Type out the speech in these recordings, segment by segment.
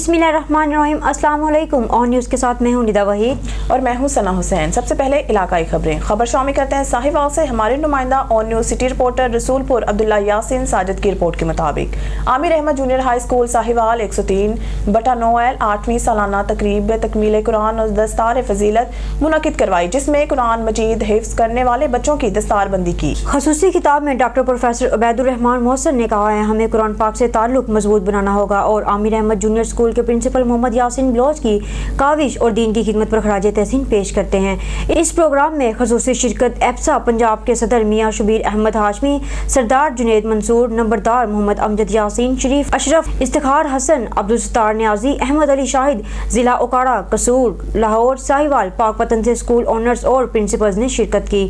बिस्मिल्लाहिर्रहमानिर्रहीम। अस्सलाम वालेकुम। ऑन न्यूज़ के साथ मैं हूं निदा वहीद और मैं हूं सना हुसैन। सबसे पहले इलाकाई खबरें। खबर शामिल करते हैं साहिवाल से। हमारे नुमाइंदा on news city reporter Rasulpur Abdullah Yasin Sajid की रिपोर्ट के मुताबिक Aamir Ahmed junior high school Sahiwal 103/9L 8वीं सालाना तकरीब तकमील कुरान और दस्तार फजीलत मुनक्किद करवाई, जिसमें कुरान मजीद हिफ्ज करने वाले बच्चों की दस्तारबंदी की। खसूसी किताब में डॉक्टर प्रोफेसर उबैदुर रहमान मोहसिन ने कहा है, हमें कुरान पाक से ताल्लुक मजबूत बनाना होगा और आमिर अहमद जूनियर स्कूल के प्रिंसिपल मोहम्मद यासिन बलोच की काविश और दीन की खिदमत पर खराज तहसीन पेश करते हैं। इस प्रोग्राम में खसूसी शिरकत एप्सा पंजाब के सदर मियाँ शबीर अहमद हाशमी, सरदार जुनेद मंसूर, नंबरदार मोहम्मद अमजद यासीन शरीफ, अशरफ, इफ्तिखार हसन, अब्दुल सत्तार न्याजी, अहमद अली शाहिद, जिला उकाड़ा, कसूर, लाहौर, साहिवाल, पाक वतन से स्कूल ओनर्स और प्रिंसिपल्स ने शिरकत की।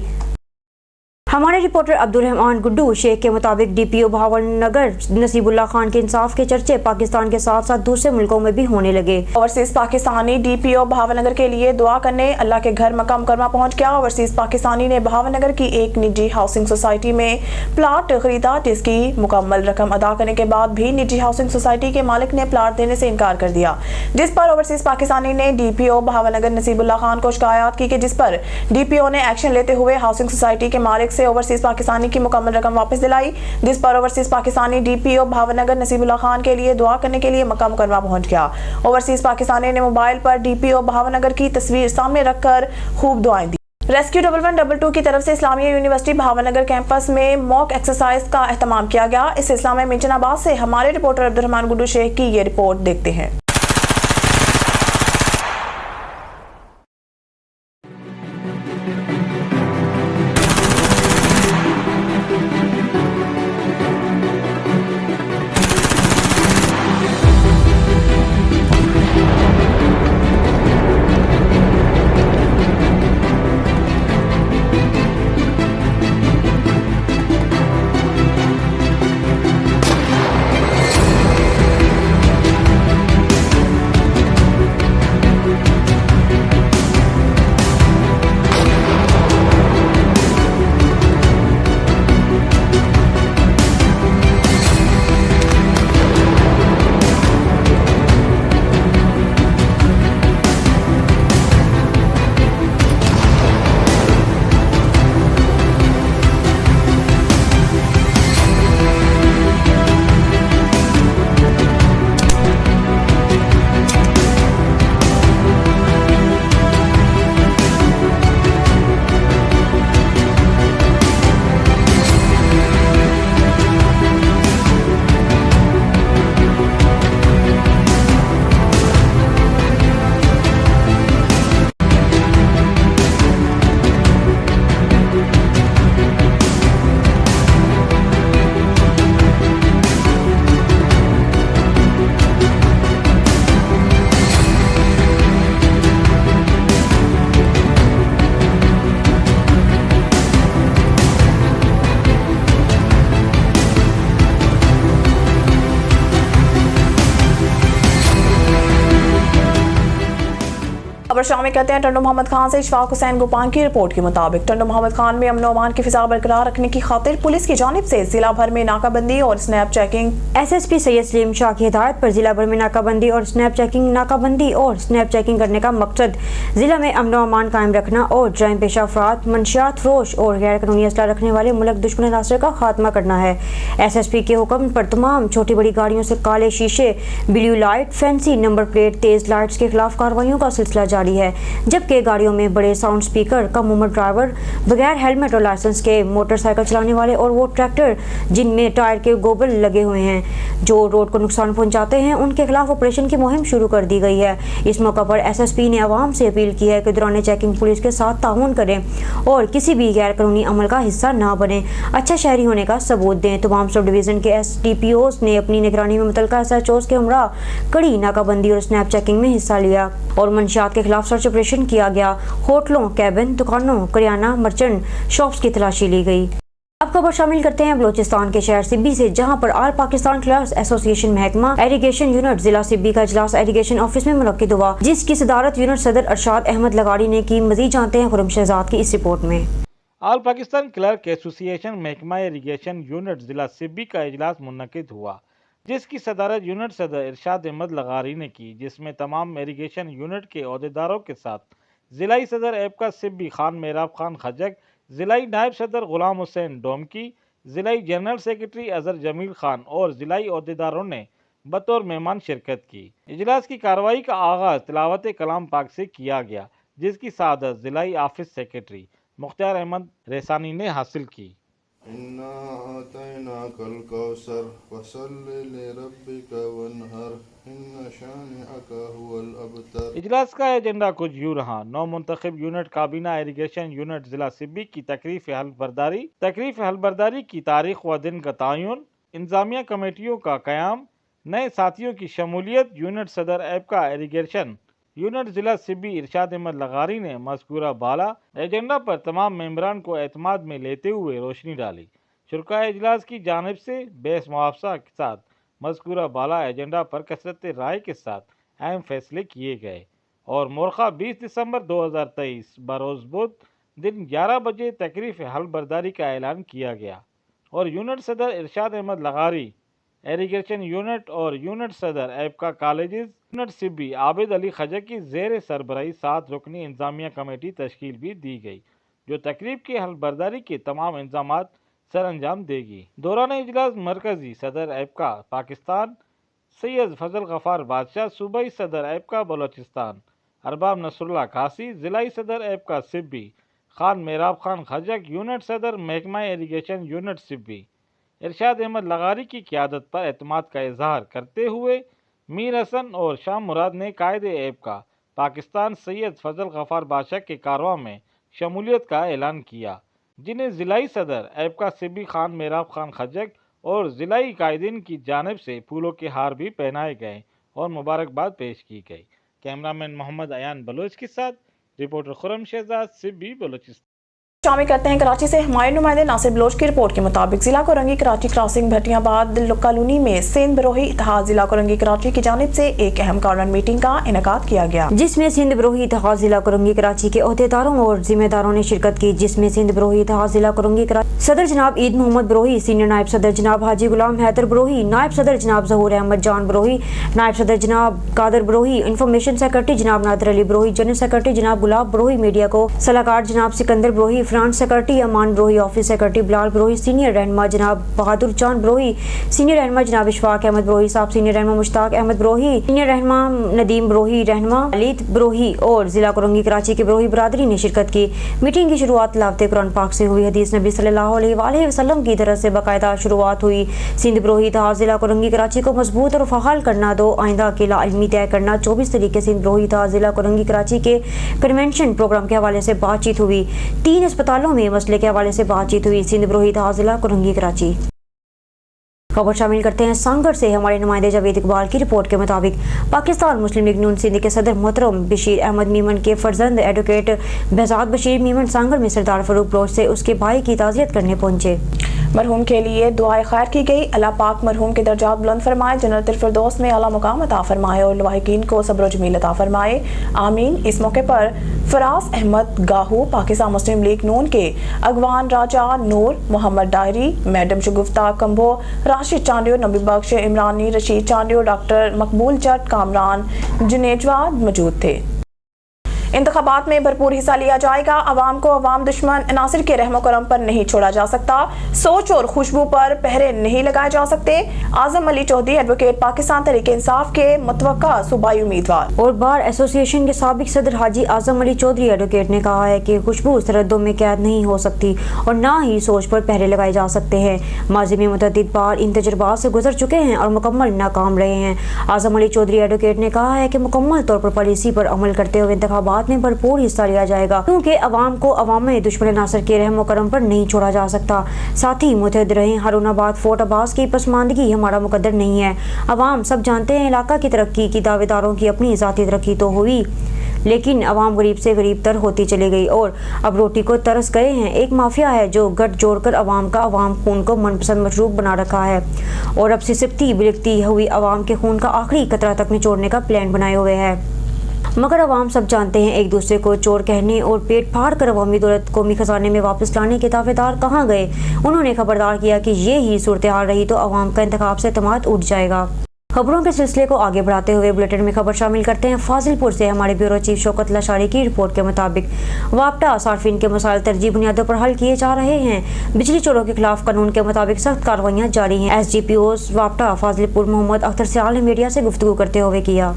हमारे रिपोर्टर अब्दुल रहमान गुड्डू शेख के मुताबिक डीपीओ भावनगर नसीबुल्लाह खान के इंसाफ के चर्चे पाकिस्तान के साथ साथ दूसरे मुल्कों में भी होने लगे। ओवरसीज पाकिस्तानी डीपीओ भावनगर के लिए दुआ करने अल्लाह के घर मक्का मुकरमा पहुंच गया। ओवरसीज पाकिस्तानी ने भावनगर की एक निजी हाउसिंग सोसाइटी में प्लाट खरीदा, जिसकी मुकम्मल रकम अदा करने के बाद भी निजी हाउसिंग सोसाइटी के मालिक ने प्लाट देने से इनकार कर दिया, जिस पर ओवरसीज पाकिस्तानी ने डीपीओ भावनगर नसीबुल्लाह खान को शिकायत की, जिस पर डीपीओ ने एक्शन लेते हुए हाउसिंग सोसाइटी के मालिक से ओवरसीज पाकिस्तानी की मुकम्मल रकम वापस दिलाई, जिस पर ओवरसीज पाकिस्तानी डीपीओ भावनगर नसीबुल्लाह खान के लिए दुआ करने के लिए मक्का मुकरमा पहुंच गया। ओवरसीज पाकिस्तानी ने मोबाइल पर डीपीओ भावनगर की तस्वीर सामने रखकर खूब दुआएं दी। रेस्क्यू 1112 की तरफ से इस्लामिया यूनिवर्सिटी भावनगर कैंपस में मॉक एक्सरसाइज का एहतमाम किया गया। इस सिलसिले में मिंचनाबाद से हमारे रिपोर्टर अब्दुल रहमान गुड्डू शेख की ये रिपोर्ट देखते हैं। खबर शामिल करते हैं टंडो मोहम्मद खान से। इशफाक हुसैन गोपान की रिपोर्ट के मुताबिक टंडो मोहम्मद खान में अमन अमान की फिजा बरकरार रखने की खातिर पुलिस की जानिब से जिला भर में नाकाबंदी और snap checking. SSP Syed Salim Shah की हिदायत पर जिला भर में नाकाबंदी और स्नैप चेकिंग करने का मकसद जिला में अमन अमान कायम रखना और जराइम पेशा अफराद, मंशियात फरोश और गैर कानूनी असला रखने वाले मुल्क दुश्मन अनासर का खात्मा करना है। एसएसपी के हुक्म पर तमाम छोटी बड़ी गाड़ियों से काले शीशे, blue light, fancy number plate, तेज लाइट्स के खिलाफ कार्रवाइयों का सिलसिला जारी है, जबकि गाड़ियों में बड़े साउंड स्पीकर, कम उम्र ड्राइवर, बगैर हेलमेट और लाइसेंस के मोटरसाइकिल चलाने वाले और वो ट्रैक्टर जिनमें टायर के गोबल लगे हुए हैं जो रोड को नुकसान पहुंचाते हैं, उनके खिलाफ ऑपरेशन की मुहिम शुरू कर दी गई है। इस मौका पर एसएसपी ने आवाम से अपील की है कि दौरान चेकिंग पुलिस के साथ ताउन करें और किसी भी गैर कानूनी अमल का हिस्सा ना बने, अच्छा शहरी होने का सबूत दें। तमाम सब डिवीजन के एसडीपीओस ने अपनी निगरानी में मुतल्लिका एसएचओस के हमरा कड़ी नाकाबंदी और स्नैप चेकिंग में हिस्सा लिया और मंशियात के खिलाफ सर्च ऑपरेशन किया गया। होटलों, कैबिन, दुकानों, करियाना, मर्चेंट शॉप्स की तलाशी ली गई। अब खबर शामिल करते हैं बलोचिस्तान के शहर सिब्बी से, जहां पर ऑल पाकिस्तान क्लर्क्स एसोसिएशन महकमा इरिगेशन यूनिट जिला सिब्बी का इजलास इरिगेशन ऑफिस में मुनक्किद हुआ, जिसकी सदारत यूनिट सदर अरशाद अहमद लगाड़ी ने की। मजीद जानते हैं खुरम शहजाद की इस रिपोर्ट में। ऑल पाकिस्तान क्लर्क एसोसिएशन महकमा इरिगेशन यूनिट जिला सिब्बी का इजलास मुनक्किद हुआ, جس کی صدارت یونٹ صدر ارشاد احمد لغاری نے کی، جس میں تمام اریگیشن یونٹ کے عہدیداروں کے ساتھ ضلعی صدر ایپکا سبی خان میراب خان خجک، ضلعی نائب صدر غلام حسین ڈومکی، ضلعی جنرل سیکرٹری اظہر جمیل خان اور ضلعی عہدیداروں نے بطور مہمان شرکت کی۔ اجلاس کی کارروائی کا آغاز تلاوت کلام پاک سے کیا گیا، جس کی سعادت ضلعی آفس سیکرٹری مختار احمد ریسانی نے حاصل کی۔ اِنَّا أَعْطَيْنَاكَ الْكَوْثَرَ فَصَلِّ لِرَبِّكَ وَانْحَرْ إِنَّ شَانِئَكَ هُوَ الْأَبْتَرُ۔ اجلاس کا ایجنڈا کچھ یوں رہا: نو منتخب یونٹ کابینہ اریگیشن یونٹ ضلع سبی کی تکلیف حلف برداری کی تاریخ و دن کا تعین، انتظامیہ کمیٹیوں کا قیام، نئے ساتھیوں کی شمولیت۔ یونٹ صدر ایپکا اریگیشن یونٹ ضلع سبی ارشاد احمد لغاری نے مذکورہ بالا ایجنڈا پر تمام ممبران کو اعتماد میں لیتے ہوئے روشنی ڈالی۔ شرکائے اجلاس کی جانب سے بیس معاوضہ کے ساتھ مذکورہ بالا ایجنڈا پر کثرت رائے کے ساتھ اہم فیصلے کیے گئے اور مورخہ 20 دسمبر 2023 بروز بدھ دن 11 بجے تکلیف حلف برداری کا اعلان کیا گیا اور یونٹ صدر ارشاد احمد لغاری اریگیشن یونٹ اور یونٹ صدر ایپکا کالجز یونٹ سبی عابد علی خجک کی زیر سربراہی 7 رکنی انتظامیہ کمیٹی تشکیل بھی دی گئی، جو تقریب کی حلف برداری کے تمام انتظامات سر انجام دے گی۔ دوران اجلاس مرکزی صدر ایپکا پاکستان سید فضل غفار بادشاہ، صوبائی صدر ایپکا بلوچستان ارباب نصر اللہ کھاسی، ضلعی صدر ایپکا سبی خان میراب خان خجک، یونٹ صدر محکمہ اریگیشن یونٹ سبی ارشاد احمد لغاری کی قیادت پر اعتماد کا اظہار کرتے ہوئے میر حسن اور شام مراد نے قائد ایپکا پاکستان سید فضل غفار بادشاہ کے کاررواں میں شمولیت کا اعلان کیا، جنہیں ضلعی صدر ایپکا سبی خان میراب خان خجک اور ضلعی قائدین کی جانب سے پھولوں کے ہار بھی پہنائے گئے اور مبارکباد پیش کی گئی۔ کیمرامین محمد ایان بلوچ کے ساتھ رپورٹر خرم شہزاد، سبی بلوچستان۔ شامل کرتے ہیں کراچی سے ہمایوں نمائندے ناصر بلوچ کی رپورٹ کے مطابق ضلع کورنگی کراچی کراسنگ بھٹیاں آباد کالونی میں سندھ بروہی اتحاد ضلع کورنگی کراچی کی جانب سے ایک اہم کارنر میٹنگ کا انعقاد کیا گیا، جس میں سندھ بروہی اتحاد ضلع کورنگی کراچی کے عہدیداروں اور ذمہ داروں نے شرکت کی، جس میں سندھ بروہی اتحاد ضلع کورنگی کراچی صدر جناب عید محمد بروہی، سینئر نائب صدر جناب حاجی غلام حیدر بروہی، نائب صدر جناب ظہور احمد جان بروہی، نائب صدر جناب قادر بروہی، انفارمیشن سیکرٹری جناب نادر علی بروہی، جنرل سیکرٹری جناب گلاب بروہی، میڈیا کو صلاح کار جناب سکندر بروہی، فرانس سیکرٹری امان بروہی، آفس سیکرٹری بلال بروہی، سینئر رہنما جناب بہادر چاند بروہی، سینئر رہنما جناب اشفاق احمد بروہی صاحب، سینئر رہنما مشتاق احمد بروہی، سینئر رہنما ندیم بروہی، رہنما علیت بروہی اور ضلع کورنگی کراچی کے بروہی برادری نے شرکت کی۔ میٹنگ کی شروعات تلاوت قرآن پاک سے ہوئی۔ حدیث نبی صلی اللہ علیہ وآلہ وسلم کی طرف سے باقاعدہ شروعات ہوئی۔ سندھ بروہی اتحاد ضلع کورنگی کراچی کو مضبوط اور فعال کرنا، دو آئندہ اکیلا علمی طے کرنا، 24 طریقے سندھ بروہی اتحاد ضلع کورنگی کراچی کے کنونشن پروگرام کے حوالے سے بات چیت ہوئی۔ 3 اسپتالوں میں مسئلے کے حوالے سے بات چیت ہوئی۔ سندھ بروہی اتحاد ضلع کورنگی کراچی۔ خبر شامل کرتے ہیں سانگڑ سے ہمارے نمائندے جاوید اقبال کی رپورٹ کے مطابق پاکستان مسلم لیگ نون سندھ کے صدر محترم بشیر احمد میمن کے فرزند ایڈوکیٹ بہزاد بشیر میمن سانگڑ میں سردار فاروق بلوچ سے اس کے بھائی کی تعزیت کرنے پہنچے۔ مرحوم کے لیے دعائے خیر کی گئی۔ اللہ پاک مرحوم کے درجات بلند فرمائے، جنت الفردوس میں اعلیٰ مقام عطا فرمائے اور لواحقین کو صبر و جمیل عطا فرمائے، آمین۔ اس موقع پر فراز احمد گاہو پاکستان مسلم لیگ نون کے اگوان راجہ نور محمد ڈائری، میڈم شگفتہ کمبو، راشد چانڈیو، نبی بخش عمرانی، رشید چانڈیو، ڈاکٹر مقبول جٹ، کامران جنیجواد موجود تھے۔ انتخابات میں بھرپور حصہ لیا جائے گا، عوام کو عوام دشمن عناصر کے رحم و کرم پر نہیں چھوڑا جا سکتا، سوچ اور خوشبو پر پہرے نہیں لگائے جا سکتے۔ اعظم علی چودھری ایڈوکیٹ پاکستان تحریک انصاف کے متوقع صوبائی امیدوار اور بار ایسوسی ایشن کے سابق صدر حاجی اعظم علی چودھری ایڈوکیٹ نے کہا ہے کہ خوشبو سرحدوں میں قید نہیں ہو سکتی اور نہ ہی سوچ پر پہرے لگائے جا سکتے ہیں۔ ماضی میں متعدد بار ان تجربات سے گزر چکے ہیں اور مکمل ناکام رہے ہیں۔ اعظم علی چودھری ایڈوکیٹ نے کہا ہے کہ مکمل طور پر پالیسی پر عمل کرتے ہوئے انتخابات میں بھرپور حصہ لیا جائے گا، کیونکہ عوام کو عوام دشمن عناصر کے رحم و کرم پر نہیں چھوڑا جا سکتا۔ ساتھ ہی متحد رہیں۔ ہارون آباد فورٹ عباس کی پسماندگی ہمارا مقدر نہیں ہے۔ عوام سب جانتے ہیں علاقہ کی ترقی کی دعوے داروں کی اپنی ذاتی ترقی تو ہوئی، لیکن عوام غریب سے غریب تر ہوتی چلی گئی اور اب روٹی کو ترس گئے ہیں۔ ایک مافیا ہے جو گٹھ جوڑ کر عوام کا عوام خون کو من پسند مشروب بنا رکھا ہے اور اب سسکتی بلکتی ہوئی عوام کے خون کا آخری قطرہ تک نچوڑنے کا پلان بنائے ہوئے ہے۔ मगर अवाम सब जानते हैं एक दूसरे को चोर कहने और पेट फाड़ कर अवामी दौलत कौमी खजाने में वापस लाने के दावेदार कहाँ गए। उन्होंने खबरदार किया कि ये ही सूरत हाल रही तो अवाम का इंतखाब से एतमाद उठ जाएगा। खबरों के सिलसिले को आगे बढ़ाते हुए बुलेटिन में खबर शामिल करते हैं फाजिलपुर से। हमारे ब्यूरो चीफ शौकत लशारी की रिपोर्ट के मुताबिक वापटा सार्फिन के मसाइल तरजीह बुनियादों पर हल किए जा रहे हैं। बिजली चोरों के खिलाफ कानून के मुताबिक सख्त कार्रवाइयाँ जारी हैं। SDPO वापटा फाजिलपुर मोहम्मद अख्तर सियाल ने मीडिया से गुफ्तगू करते हुए किया।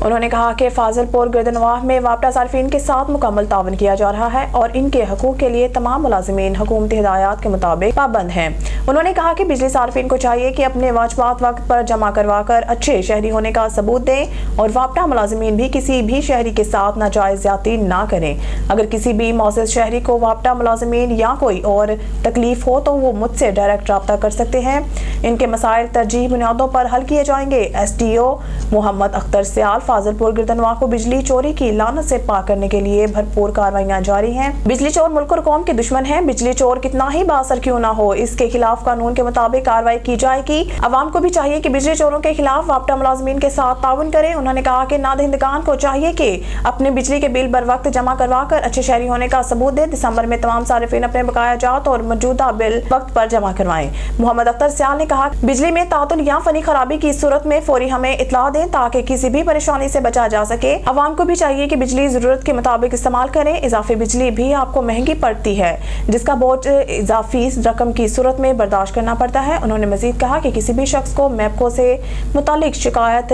उन्होंने कहा कि फाजिलपुर गिरदनवाह में वापटा सार्फिन के साथ मुकम्मल तावन किया जा रहा है और इनके हकूक के लिए तमाम मुलाजिमीन हुकूमती हिदायत के मुताबिक पाबंद हैं। उन्होंने कहा कि बिजली सार्फिन को चाहिए कि अपने वाजबात वक्त पर जमा करवा कर अच्छे शहरी होने का सबूत दें और वापटा मुलाजिमीन भी किसी भी शहरी के साथ नाजायज ज्यादती ना करें। अगर किसी भी मौजूद शहरी को वापटा मुलाजिमीन या कोई और तकलीफ हो तो वो मुझसे डायरेक्ट रब्ता कर सकते हैं। इनके मसाइल तरजीह बुनियादों पर हल किए जाएंगे। SDO मोहम्मद अख्तर सियाल फाजिलपुर गिरदनवाह को बिजली चोरी की लानत से पाक करने के लिए भरपूर कार्रवाइयां जारी हैं। बिजली चोर मुल्क और कौम के दुश्मन हैं। बिजली चोर कितना ही बासर क्यों ना हो, इसके खिलाफ कानून के मुताबिक कार्रवाई की जाएगी। अवाम को भी चाहिए कि बिजली चोरों के खिलाफ वापटा मुलाजिमीन के साथ ताउन करें। उन्होंने कहा कि नादहिंदगान को चाहिए कि अपने बिजली के बिल बर वक्त जमा करवा कर अच्छे शहरी होने का सबूत दें। दिसंबर में तमाम सारिफिन अपने बकाया जात और मौजूदा बिल वक्त पर जमा करवाएं। मोहम्मद अख्तर सियाल ने कहा बिजली में तातुल या फनी खराबी की सूरत में फौरी हमें इत्तला दें ताकि किसी भी परेशानी से बचा जा सके। अवाम को भी चाहिए कि बिजली जरूरत के मुताबिक इस्तेमाल करें। इजाफी बिजली भी आपको महंगी पड़ती है जिसका बोझ इजाफी रकम की सूरत में बर्दाश्त करना पड़ता है। उन्होंने मजीद कहा कि किसी भी शख्स को मैपको से मुतालिक शिकायत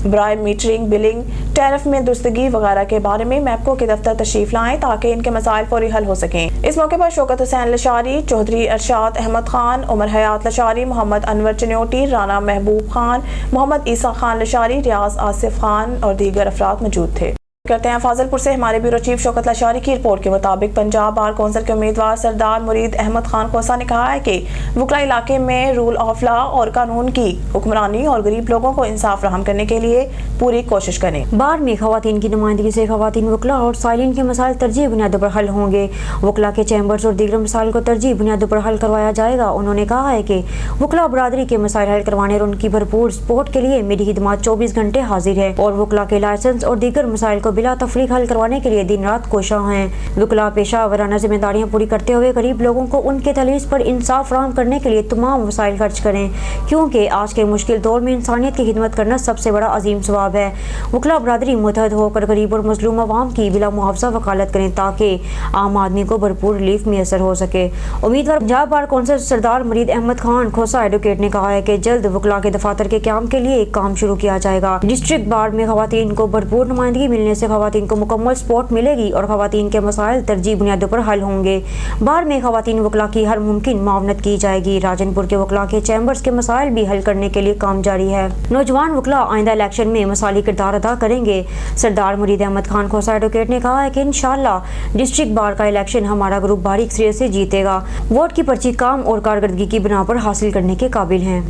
ब्राय मीटरिंग, बिलिंग, टैरिफ में दुरुस्तगी वगैरह के बारे में मैपको के दफ्तर तशरीफ लाएं ताकि इनके मसाइल फौरी हल हो सकें। इस मौके पर शौकत हुसैन लशारी, चौधरी अरशाद अहमद खान, उमर हयात लशारी, मोहम्मद अनवर चन्योटी, राना महबूब खान, मोहम्मद ईसा खान लशारी, रियाज आसिफ खान और दीगर अफराद मौजूद थे। करते हैं फाजिलपुर से। हमारे ब्यूरो चीफ शौकत लशारी की रिपोर्ट के मुताबिक पंजाब बार कौंसिल के उम्मीदवार सरदार मुरीद अहमद खान खोसा ने कहा है कि वकला इलाके में रूल ऑफ लॉ और कानून की हुक्मरानी और गरीब लोगों को इंसाफ फराहम करने के लिए पूरी कोशिश करें। बार में खवातीन की नुमाइंदगी से खवातीन वकला और साइलिन के मसाइल तरजीह बुनियादों पर हल होंगे। वकला के चैम्बर्स और दीगर मसाइल को तरजीह बुनियादों पर हल करवाया जाएगा। उन्होंने कहा है कि वकला बरादरी के मसाइल हल करवाने और उनकी भरपूर सपोर्ट के लिए मेरी खिदमत 24 घंटे हाजिर है और वकला के लाइसेंस और दीगर मसाइल को बिला तफरीक हल करवाने के लिए दिन रात कोशां हैं। वकला पेशा वराना जिम्मेदारियां पूरी करते हुए गरीब लोगों को उनके तलीस पर इंसाफ फराहम करने के लिए तमाम वसाइल खर्च करें क्योंकि आज के मुश्किल दौर में इंसानियत की खिदमत करना सबसे बड़ा अजीम सवाब है। वकला बरादरी मुतहद होकर गरीब और मजलूम अवाम की बिला मुआवजा वकालत करें ताकि आम आदमी को भरपूर रिलीफ मैसर हो सके। उम्मीदवार पंजाब बार कौंसिल सरदार मुरीद अहमद खान खोसा एडवोकेट ने कहा है कि जल्द वकला के दफातर के क्याम के लिए एक काम शुरू किया जाएगा। डिस्ट्रिक्ट बार में खवातीन को भरपूर नुमाइंदगी मिलने से खवातीन को मुकम्मल सपोर्ट मिलेगी और खवातीन के मसाइल तरजीह बुनियादों पर हल होंगे। बार में खवातीन वकला की हर मुमकिन मावनत की जाएगी। राजनपुर के वकला के चैम्बर्स के मसाइल भी हल करने के लिए काम जारी है। नौजवान वकला आइंदा इलेक्शन में मसाली किरदार अदा करेंगे। सरदार मुरीद अहमद खान खोसा एडवोकेट ने कहा है कि इंशाअल्लाह डिस्ट्रिक्ट बार का इलेक्शन हमारा ग्रुप बारीक सिरे से जीतेगा। वोट की पर्ची काम और कारकर्दगी की बिना पर हासिल करने के काबिल हैं।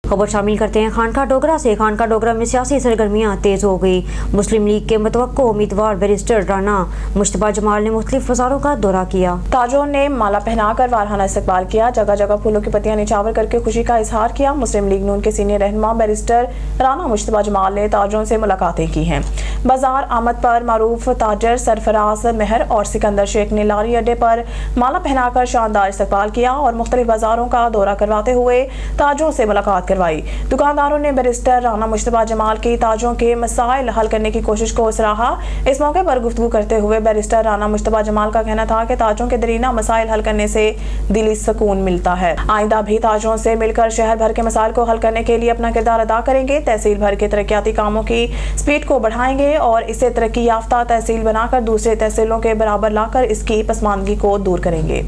खबर शामिल करते हैं खानका डोगरा से। खानका डोगरा में सियासी सरगर्मियां तेज हो गई। मुस्लिम लीग के मुतवक्को उम्मीदवार बैरिस्टर राना मुश्तबा जमाल ने मुख्तलिफ वजारों का दौरा किया। ताजों ने माला पहनाकर वारहाना इस्तकबाल किया। जगह जगह फूलों की पत्तियां निछावर करके खुशी का इजहार किया। मुस्लिम लीग नून के सीनियर रहनुमा बैरिस्टर राना मुश्तबा जमाल ने ताजों से मुलाकातें की हैं। बाजार आमद पर मारूफ ताजर सरफराज मेहर और सिकंदर शेख ने लारी अड्डे पर माला पहनाकर शानदार इस्तकबाल किया और मुख्तलिफ बाजारों का दौरा करवाते हुए ताजों से मुलाकात करवाई। दुकानदारों ने बैरिस्टर राना मुश्तबा जमाल की ताजों के मसाइल हल करने की कोशिश को सराहा। इस मौके पर गुफ्तगू करते हुए बैरिस्टर राना मुश्तबा जमाल का कहना था कि ताजों के दरीना मसाइल हल करने से दिली सुकून मिलता है। आइंदा भी ताजों से मिलकर शहर भर के मसाइल को हल करने के लिए अपना किरदार अदा करेंगे। तहसील भर के तरक्याती कामों की स्पीड को बढ़ाएंगे और इसे तरक्की याफ्ता तहसील बनाकर दूसरे तहसीलों के बराबर लाकर इसकी पसमानदगी को दूर करेंगे।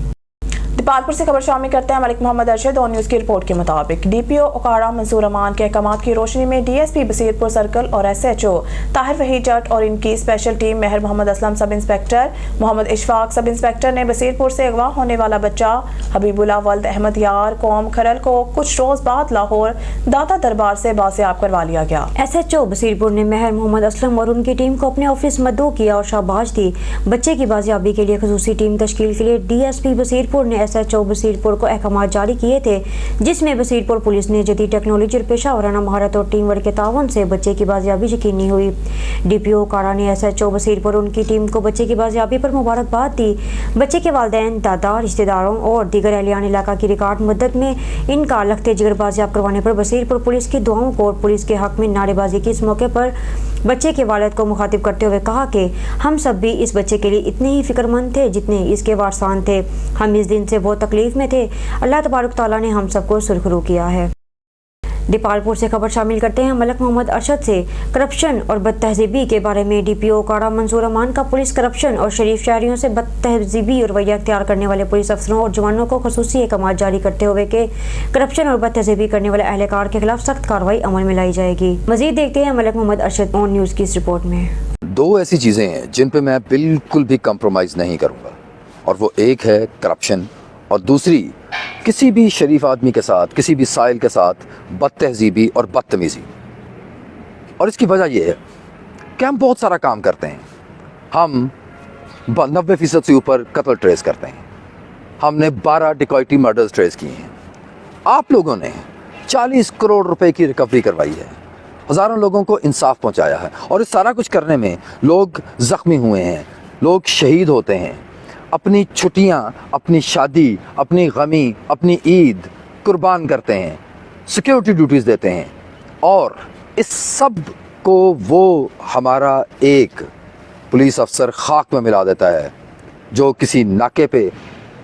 दीपालपुर से खबर शामिल करते हैं मलिक मोहम्मद अरशद और न्यूज़ की रिपोर्ट के मुताबिक DPO ओकाड़ा मंसूर अमान के अहकामात की रोशनी में DSP बसीरपुर सर्कल और SHO ताहिर वहीद जट और इनकी स्पेशल टीम मेहर Mohammad Aslam sub inspector, Mohammad Ishfaq sub inspector ने बसीरपुर से अगवा होने वाला बच्चा हबीबुल्ला वल्द अहमद यार कौम खरल को कुछ रोज बाद लाहौर दाता दरबार से बासियाब करवा लिया गया। SHO बसीरपुर ने मेहर मोहम्मद असलम और उनकी टीम को अपने ऑफिस मद्दू किया और शाबाश दी। बच्चे की बाजियाबी के लिए खसूसी टीम तश्कील के लिए DSP बसीरपुर ने SHO बसीरपुर को अहकामात जारी किए थे जिसमें बसीरपुर पुलिस ने जदीद टेक्नोलॉजी और पेशा वराना महारत और टीम वर्क के ताउन से बच्चे की बाजियाबी यकीनी हुई। DPO काड़ा ने SHO बसीरपुर उनकी टीम को बच्चे की बाजियाबी पर मुबारकबाद दी। बच्चे के वालिदैन, दादा, रिश्तेदारों और दीगर अहलियान इलाका की रिकॉर्ड मुद्दत में इनका लखते जिगर बाजियाब करवाने पर बसीरपुर पुलिस की दुआओं को और पुलिस के हक में नारेबाजी की। इस मौके पर बच्चे के वालिद को मुखातिब करते हुए कहा कि हम सब भी इस बच्चे के लिए इतने ही फिक्रमंद थे जितने इसके वारसान थे। हम इस दिन से बहुत तकलीफ में थे। अल्लाह तबारक तआला ने हम सबको सुरखरू किया है। दीपालपुर से खबर शामिल करते हैं मलक मोहम्मद अरशद से। करप्शन और बदतहजीबी के बारे में DPO काड़ा मंसूर अमान का पुलिस करप्शन और शरीफ शहरियों से बदतहजीबी और रवैया अख्तियार करने वाले पुलिस अफसरों और जवानों को खसूसी अहकाम जारी करते हुए कि करप्शन और बदतहजीबी करने वाले अहलकार के खिलाफ सख्त कार्रवाई अमल में लाई जाएगी। मजीद देखते हैं मलक मोहम्मद अरशद ऑन न्यूज़ की इस रिपोर्ट में। दो ऐसी चीज़ें हैं जिन पे मैं बिल्कुल भी कंप्रोमाइज़ नहीं करूँगा, और वो एक है करप्शन और दूसरी किसी भी शरीफ आदमी के साथ, किसी भी साइल के साथ बदतहजीबी और बदतमीज़ी। और इसकी वजह यह है कि हम बहुत सारा काम करते हैं। हम 90% से ऊपर कत्ल ट्रेस करते हैं। हमने 12 डिकॉइटी मर्डर्स ट्रेस किए हैं। आप लोगों ने 40 करोड़ रुपए की रिकवरी करवाई है, हज़ारों लोगों को इंसाफ पहुंचाया है, और इस सारा कुछ करने में लोग ज़ख्मी हुए हैं, लोग शहीद होते हैं, अपनी छुट्टियां, अपनी शादी, अपनी गमी, अपनी ईद कुर्बान करते हैं, सिक्योरिटी ड्यूटीज़ देते हैं, और इस सब को वो हमारा एक पुलिस अफसर खाक में मिला देता है जो किसी नाके पे,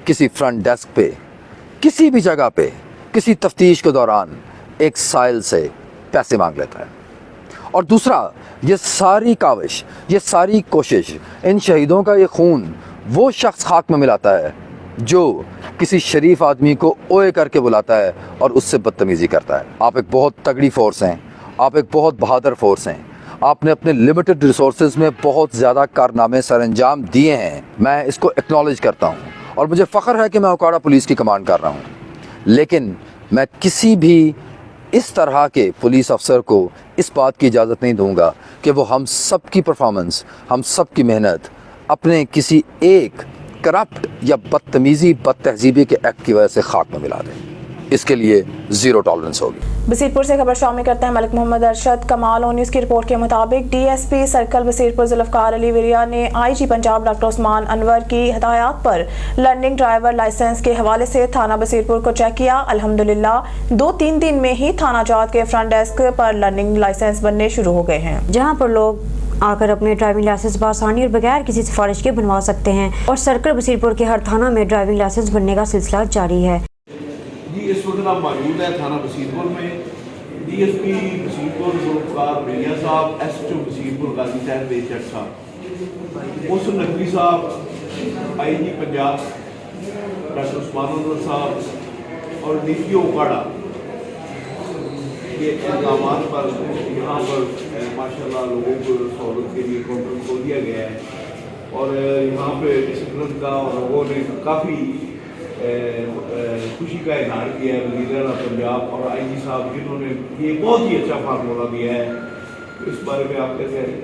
किसी फ्रंट डेस्क पे, किसी भी जगह पे, किसी तफ्तीश के दौरान एक साइल से पैसे मांग लेता है। और दूसरा, ये सारी काविश, ये सारी कोशिश, इन शहीदों का ये खून वो शख्स खाक में मिलाता है जो किसी शरीफ आदमी को ओए करके बुलाता है और उससे बदतमीज़ी करता है। आप एक बहुत तगड़ी फोर्स हैं, आप एक बहुत बहादुर फोर्स हैं, आपने अपने लिमिटेड रिसोर्सेज में बहुत ज़्यादा कारनामे सरअंजाम दिए हैं। मैं इसको एक्नॉलेज करता हूँ और मुझे फ़ख्र है कि मैं ओकाड़ा पुलिस की कमांड कर रहा हूँ। लेकिन मैं किसी भी इस तरह के पुलिस अफसर को इस बात की इजाज़त नहीं दूंगा कि वो हम सब की परफॉर्मेंस, हम सब की मेहनत अपने किसी एक करप्ट या बदतमीज़ी, बदतहजीबी के एक्ट की वजह से खाक में मिला दें। इसके लिए ज़ीरो टॉलरेंस होगी। बसीरपुर से खबर शामिल करते हैं मलिक मोहम्मद अरशद। कमाल न्यूज़ की रिपोर्ट के मुताबिक DSP सर्कल बसीरपुर जुल्फ़कार अली विरिया ने IG पंजाब डॉक्टर उस्मान अनवर की हदायत पर लर्निंग ड्राइवर लाइसेंस के हवाले से थाना बसीरपुर को चेक किया। अल्हम्दुलिल्लाह 2-3 दिन में ही थाना जात के फ्रंट डेस्क पर लर्निंग लाइसेंस बनने शुरू हो गए हैं, जहाँ पर लोग आकर अपने ड्राइविंग लाइसेंस बआसानी और बगैर किसी सिफारिश के बनवा सकते हैं। और सर्कल बसीरपुर के हर थाना में ड्राइविंग लाइसेंस बनने का सिलसिला जारी है। इस वक्त आप मौजूद है थाना बसीरपुर में। DSP बसीरपुर जुल्फ़कार मियां साहब, SHO बसीरपुर गाजी साहब बेशक साहब, मुहसिन नकवी साहब, IG पंजाब डॉक्टर उस्मान अनवर साहब और DPO काड़ा के इक़दाम पर यहाँ पर माशाल्लाह लोगों को सहूलत के लिए काउंटर खोल दिया गया है। और यहाँ पे डिसिप्लिन का लोगों ने काफ़ी खुशी का इजहार किया है। वज़ीर पंजाब और IG साहब जिन्होंने ये बहुत ही अच्छा फार्मूला दिया है, तो इस बारे में आप कैसे हैं?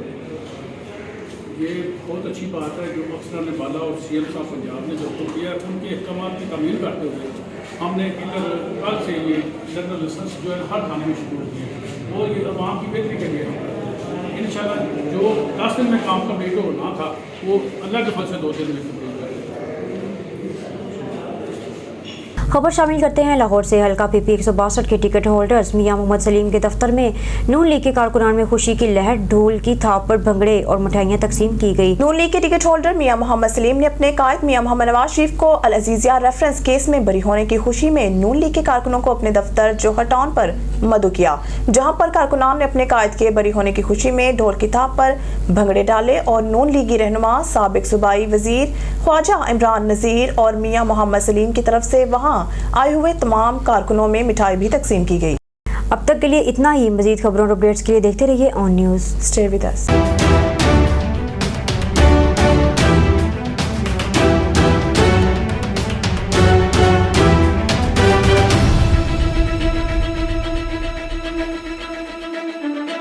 ये बहुत अच्छी बात है जो अफसर ने बाला और CM साहब पंजाब ने जो किया, उनके अहकाम की तामील करते हुए हमने कल से ये जनरल लाइसेंस जो है हर थाने में शुरू किए हैं। वो ये आवाम की बेहतरी के लिए है। इंशाल्लाह जो 10 दिन में काम कम्प्लीट होना था वो अल्लाह के फल से 2 दिन में कम्प्लीट हो गया। खबर शामिल करते हैं लाहौर से। हल्का PP 162 के टिकट होल्डर्स मियां मोहम्मद सलीम के दफ्तर में नून लीग के कारकुनान में खुशी की लहर, ढोल की थाप पर भंगड़े और मिठाइयां तकसीम की गई। नून लीग के टिकट होल्डर मियां मोहम्मद सलीम ने अपने कायद मियां मोहम्मद नवाज शरीफ को अल अजीजिया रेफरेंस केस में बरी होने की खुशी में नून लीग के कारकुनों को अपने दफ्तर जोहर टाउन पर मदऊ किया, जहां पर कारकुनान ने अपने कायद के बरी होने की खुशी में ढोल की थाप पर भंगड़े डाले और नून लीगी रहनुमा साबिक सूबाई वजीर ख्वाजा इमरान नज़ीर और मियां मोहम्मद सलीम की तरफ से वहां आए हुए तमाम कारकुनों में मिठाई भी तकसीम की गई। अब तक के लिए इतना ही। मजीद खबरों और अपडेट्स के लिए देखते रहिए on news. Stay with us.